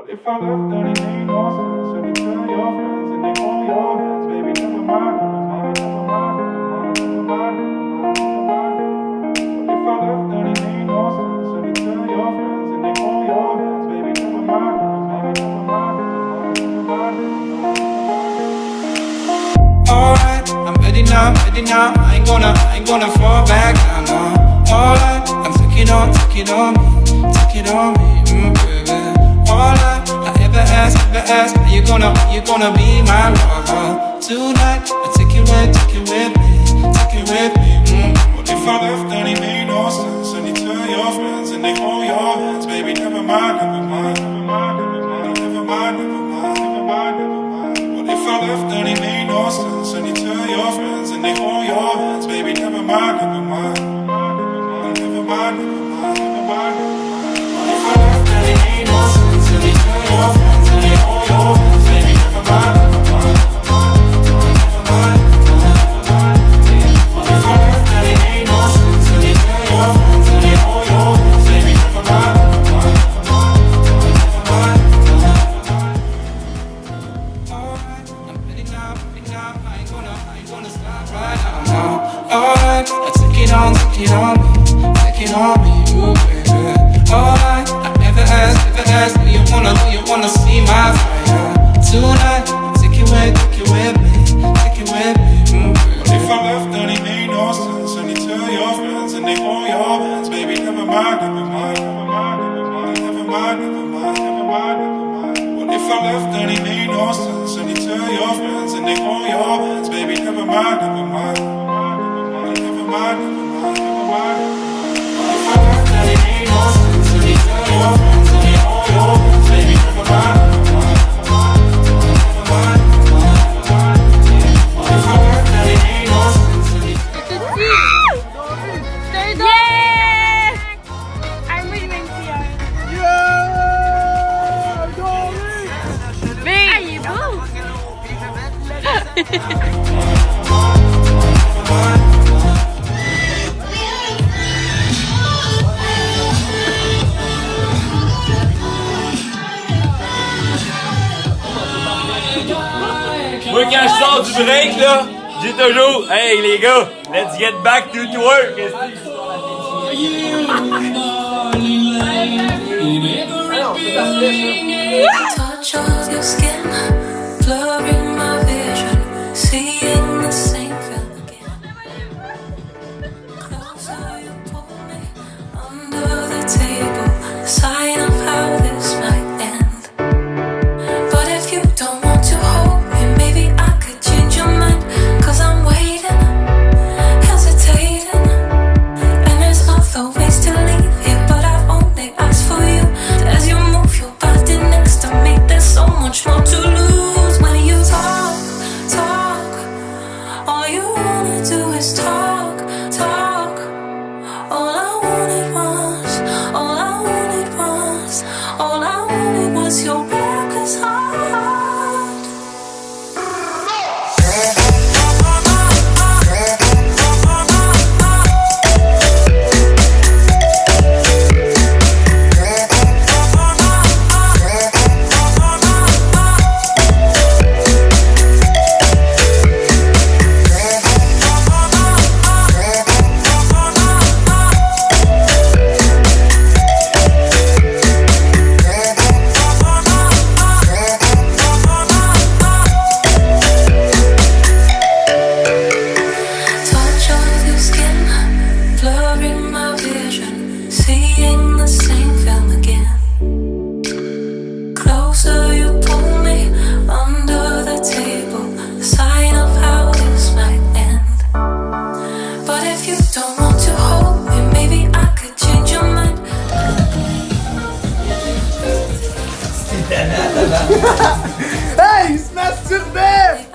What if I left, then it made no sense? And you tell your friends and they hold your hands, baby, never mind, never mind, never mind, never mind, never mind, never mind, never mind. What if I left, then it made no sense? And you tell your friends and they hold your hands, baby, never mind, never mind, never mind, never mind, never mind. Alright, I'm ready now, I ain't gonna fall back down, no. Alright, I'm take it on me, baby. All I ever ask, are you gonna be my lover tonight? I take it with me. What if I left, then it made no sense? And you tell your friends and they hold your hands, baby, never mind, never mind, never mind, never mind, never mind, never mind, never mind, never mind. What if I left, then it made no sense? And you tell your friends and they hold your hands, baby, never mind, never mind, never mind, never mind, never mind, never mind, never mind. What if I left, then it made no sense? And you tell your friends and they hold your hands, baby, never mind, never mind, never mind, never mind. What if I left, then it made no sense? And you tell your friends and they hold your hands, baby, never mind, never mind, never mind, never mind. Alright, I'm ready now, I ain't gonna stop right now. Alright, take it on me, ooh, baby. Alright, I never asked, do you wanna see my fire tonight? Take it with me, baby. What if I left, then it made no sense? And you tell your friends and they hold your hands, baby, never mind, never mind, never mind, never mind, never mind, never mind, never mind, never mind. What if I left, then it made no sense? And you tell your friends and they hold your hands, baby, never mind, never mind, never mind, never mind, never mind, never mind. What if I left, then it made no sense? And you tell your friends and they hold your hands, baby, never mind, never mind, never mind, never mind. What if I left, then it made no sense? And you Yeah! I'm really waiting for you. Me! Are you Moi, quand je sors du break, là, j'ai toujours, hey les gars, let's get back to work. Touch of your skin, blurring my vision, seeing the same film again. Closer you pull me, under the table, sign of how this might end. But if you don't want to hold me, maybe I could change your mind. 'Cause I'm waiting, hesitating, and there's other ways to leave here, but I've only asked for you. As you move your body next to me, there's so much more to lose. When you talk, all you wanna do is talk. All I wanted was your reckless heart. Touch of your skin, blurring my vision, seeing the same film again. Closer you pull me, under the table, a sign of how this might end. But if you don't want to hold me, maybe I could change your mind. Hey, il se masturbe!